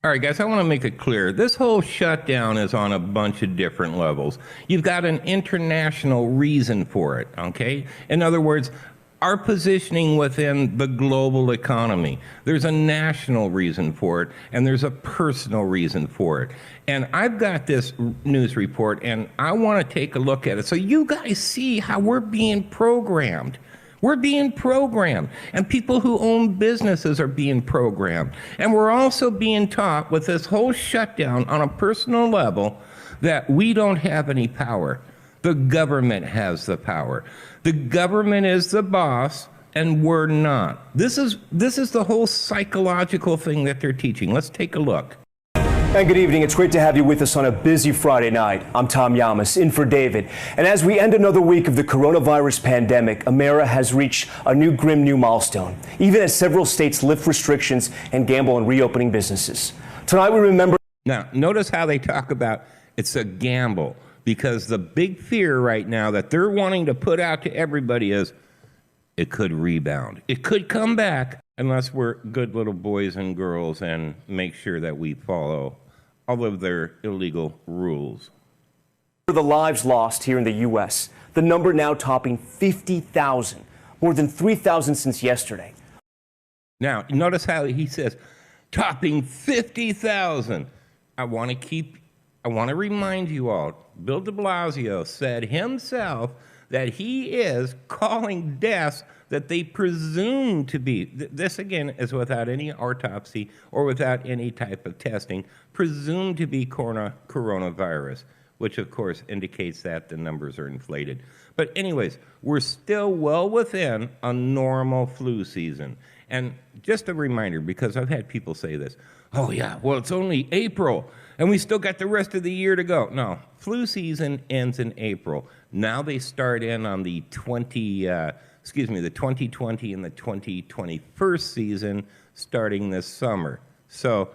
All right, guys, I want to make it clear. This whole shutdown is on a bunch of different levels. You've got an international reason for it, okay? In other words, our positioning within the global economy. There's a national reason for it, and there's a personal reason for it. And I've got this news report, and I want to take a look at it so you guys see how we're being programmed. We're being programmed, and people who own businesses are being programmed. And we're also being taught with this whole shutdown on a personal level that we don't have any power. The government has the power. The government is the boss, and we're not. This is the whole psychological thing that they're teaching. Let's take a look. And good evening. It's great to have you with us on a busy Friday night. I'm Tom Yamas, in for David. And as we end another week of the coronavirus pandemic, America has reached a grim new milestone, even as several states lift restrictions and gamble on reopening businesses. Tonight we remember. Now, notice how they talk about it's a gamble, because the big fear right now that they're wanting to put out to everybody is it could rebound. It could come back unless we're good little boys and girls and make sure that we follow all of their illegal rules. For the lives lost here in the U.S., the number now topping 50,000, more than 3,000 since yesterday. Now, notice how he says, topping 50,000. I want to remind you all, Bill de Blasio said himself that he is calling deaths that they presume to be. This, again, is without any autopsy or without any type of testing, presumed to be coronavirus, which, of course, indicates that the numbers are inflated. But anyways, we're still well within a normal flu season. And just a reminder, because I've had people say this, oh, yeah, well, it's only April, and we still got the rest of the year to go. No, flu season ends in April. Now they start in on the 2020 and the 2021 season starting this summer. So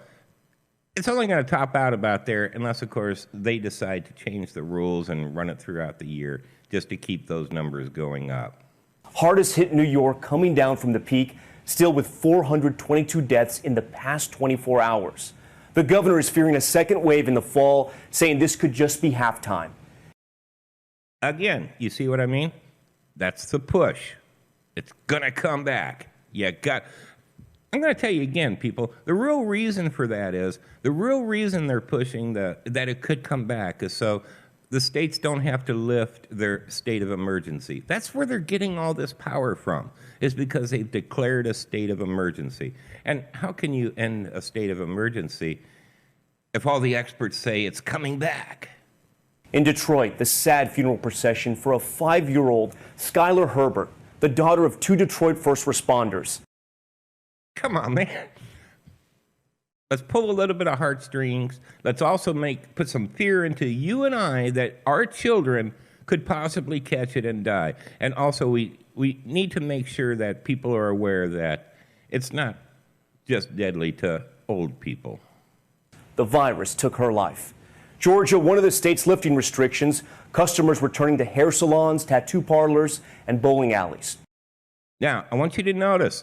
it's only going to top out about there unless, of course, they decide to change the rules and run it throughout the year just to keep those numbers going up. Hardest hit New York, coming down from the peak, still with 422 deaths in the past 24 hours. The governor is fearing a second wave in the fall, saying this could just be halftime. Again, you see what I mean? That's the push. It's going to come back. I'm going to tell you again, people, the real reason for that is, the real reason they're pushing that it could come back is so the states don't have to lift their state of emergency. That's where they're getting all this power from, is because they've declared a state of emergency. And how can you end a state of emergency if all the experts say it's coming back? In Detroit, the sad funeral procession for a 5-year-old Skylar Herbert, the daughter of 2 Detroit first responders. Come on, man. Let's pull a little bit of heartstrings. Let's also put some fear into you and I that our children could possibly catch it and die. And also, we need to make sure that people are aware that it's not just deadly to old people. The virus took her life. Georgia, one of the states lifting restrictions, customers returning to hair salons, tattoo parlors, and bowling alleys. Now, I want you to notice,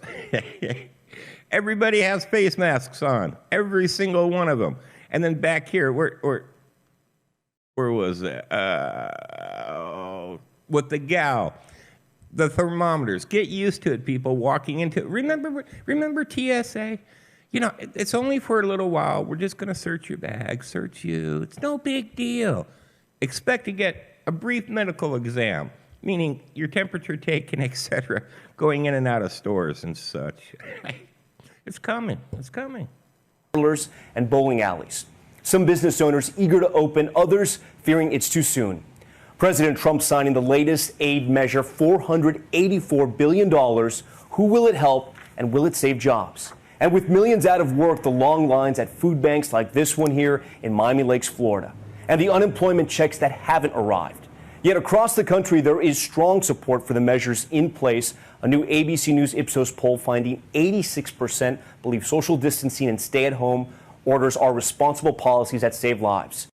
everybody has face masks on, every single one of them. And then back here, where was it? With the gal, the thermometers. Get used to it, people, walking into it. Remember TSA? You know, it's only for a little while. We're just going to search your bag, search you. It's no big deal. Expect to get a brief medical exam, meaning your temperature taken, etc., going in and out of stores and such. It's coming. It's coming. Parlors and bowling alleys. Some business owners eager to open, others fearing it's too soon. President Trump signing the latest aid measure, $484 billion. Who will it help, and will it save jobs? And with millions out of work, the long lines at food banks like this one here in Miami Lakes, Florida, and the unemployment checks that haven't arrived. Yet across the country, there is strong support for the measures in place. A new ABC News Ipsos poll finding 86% believe social distancing and stay-at-home orders are responsible policies that save lives.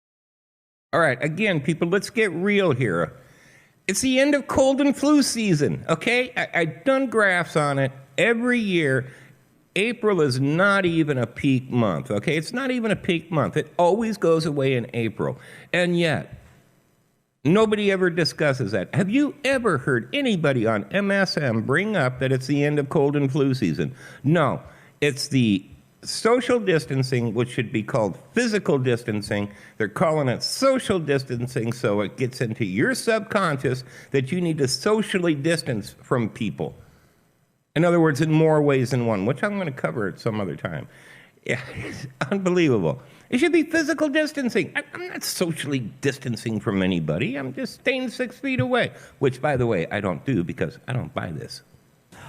All right, again, people, let's get real here. It's the end of cold and flu season, okay? I've done graphs on it every year. April is not even a peak month, okay? It's not even a peak month. It always goes away in April. And yet, nobody ever discusses that. Have you ever heard anybody on MSM bring up that it's the end of cold and flu season? No, it's the social distancing, which should be called physical distancing. They're calling it social distancing, so it gets into your subconscious that you need to socially distance from people. In other words, in more ways than one, which I'm going to cover at some other time. Yeah, it's unbelievable. It should be physical distancing. I'm not socially distancing from anybody. I'm just staying 6 feet away, which, by the way, I don't do because I don't buy this.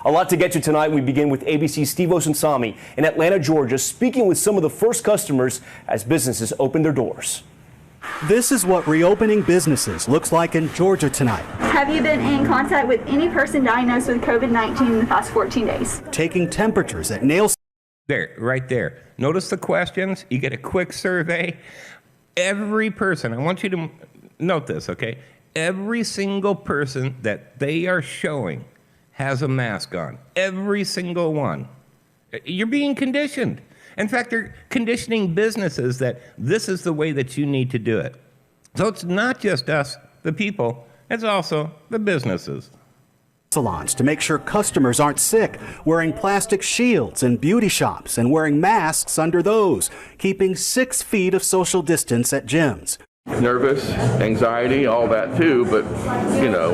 A lot to get to tonight. We begin with ABC's Steve Osunsami in Atlanta, Georgia, speaking with some of the first customers as businesses open their doors. This is what reopening businesses looks like in Georgia tonight. Have you been in contact with any person diagnosed with COVID-19 in the past 14 days? Taking temperatures at nail. There, right there. Notice the questions. You get a quick survey. Every person, I want you to note this, okay? Every single person that they are showing has a mask on. Every single one. You're being conditioned. In fact, they're conditioning businesses that this is the way that you need to do it. So it's not just us, the people, it's also the businesses. Salons to make sure customers aren't sick, wearing plastic shields in beauty shops and wearing masks under those, keeping 6 feet of social distance at gyms. Nervous, anxiety, all that too, but you know,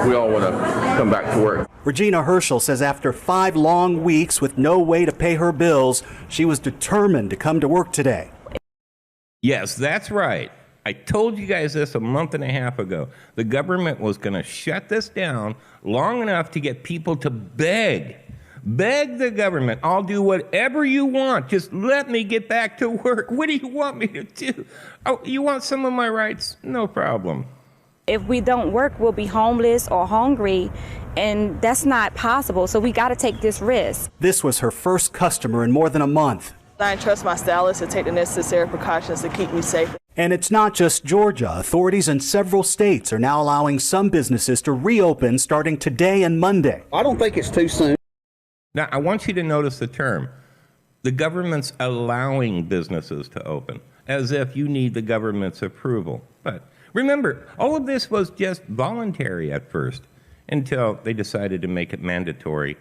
we all want to come back to work. Regina Herschel says after 5 long weeks with no way to pay her bills, she was determined to come to work today. Yes, that's right. I told you guys this a month and a half ago. The government was going to shut this down long enough to get people to beg the government, I'll do whatever you want. Just let me get back to work. What do you want me to do? Oh, you want some of my rights? No problem. If we don't work, we'll be homeless or hungry, and that's not possible. So we got to take this risk. This was her first customer in more than a month. I trust my stylist to take the necessary precautions to keep me safe. And it's not just Georgia. Authorities in several states are now allowing some businesses to reopen starting today and Monday. I don't think it's too soon. Now, I want you to notice the term. The government's allowing businesses to open, as if you need the government's approval. But remember, all of this was just voluntary at first, until they decided to make it mandatory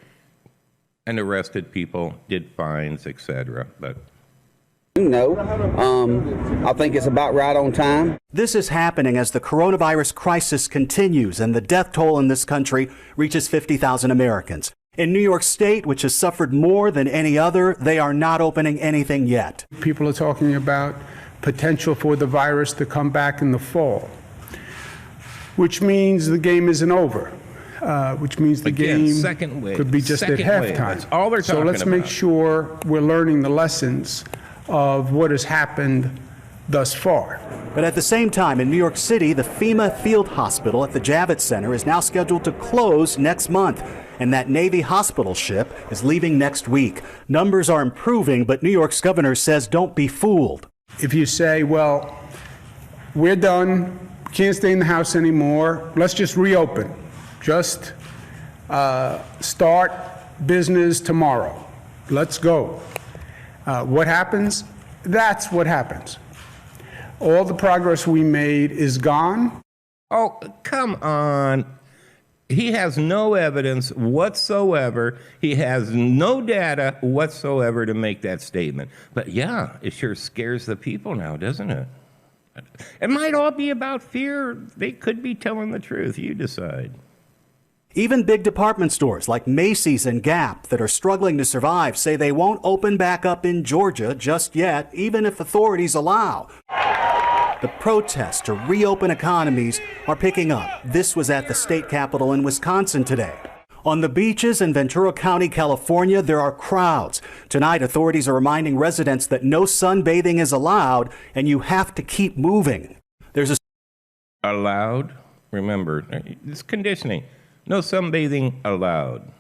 and arrested people, did fines, etc. But No, I think it's about right on time. This is happening as the coronavirus crisis continues and the death toll in this country reaches 50,000 Americans. In New York State, which has suffered more than any other, they are not opening anything yet. People are talking about potential for the virus to come back in the fall, which means the game isn't over, which means the game could be just at halftime. That's all they're talking so let's make sure we're learning the lessons of what has happened thus far. But at the same time, in New York City, the FEMA Field Hospital at the Javits Center is now scheduled to close next month. And that Navy hospital ship is leaving next week. Numbers are improving, but New York's governor says don't be fooled. If you say, well, we're done, can't stay in the house anymore, let's just reopen. Just start business tomorrow. Let's go. What happens? That's what happens. All the progress we made is gone. Oh, come on. He has no evidence whatsoever. He has no data whatsoever to make that statement. But yeah, it sure scares the people now, doesn't it? It might all be about fear. They could be telling the truth. You decide. Even big department stores like Macy's and Gap that are struggling to survive say they won't open back up in Georgia just yet, even if authorities allow. The protests to reopen economies are picking up. This was at the state capitol in Wisconsin today. On the beaches in Ventura County, California, there are crowds. Tonight, authorities are reminding residents that no sunbathing is allowed and you have to keep moving. There's a allowed? Remember, it's conditioning. No sunbathing allowed.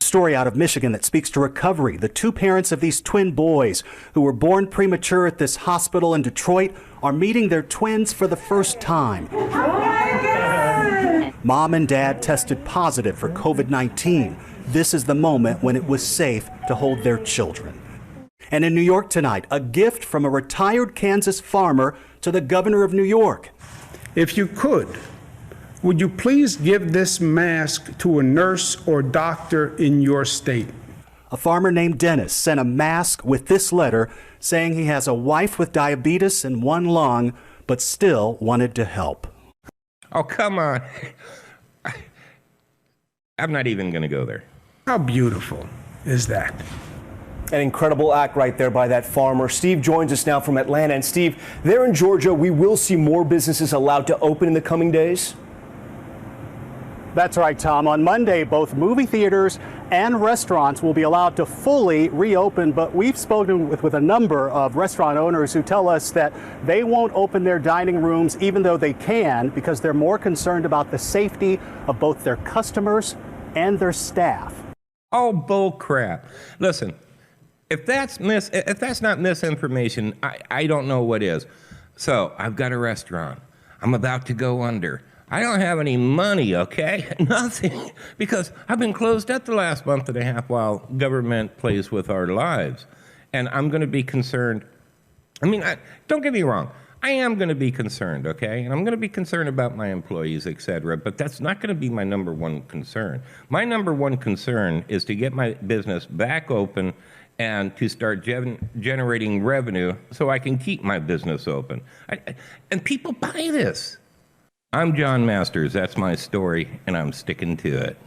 Story out of Michigan that speaks to recovery. The two parents of these twin boys who were born premature at this hospital in Detroit are meeting their twins for the first time. Mom and dad tested positive for COVID-19. this is the moment when it was safe to hold their children. And in New York tonight, a gift from a retired Kansas farmer to the governor of New York. If you could, would you please give this mask to a nurse or doctor in your state? A farmer named Dennis sent a mask with this letter saying he has a wife with diabetes and one lung, but still wanted to help. Oh, come on. I'm not even going to go there. How beautiful is that? An incredible act right there by that farmer. Steve joins us now from Atlanta. And Steve, there in Georgia, we will see more businesses allowed to open in the coming days? That's right, Tom. On Monday, both movie theaters and restaurants will be allowed to fully reopen, but we've spoken with a number of restaurant owners who tell us that they won't open their dining rooms even though they can because they're more concerned about the safety of both their customers and their staff. Oh, bull crap. Listen, if that's not misinformation, I don't know what is. So I've got a restaurant. I'm about to go under. I don't have any money, okay? Nothing. Because I've been closed up the last month and a half while government plays with our lives. And I'm going to be concerned. I mean, don't get me wrong. I am going to be concerned, okay? And I'm going to be concerned about my employees, et cetera. But that's not going to be my number one concern. My number one concern is to get my business back open and to start generating revenue so I can keep my business open. And people buy this. I'm John Masters. That's my story, and I'm sticking to it.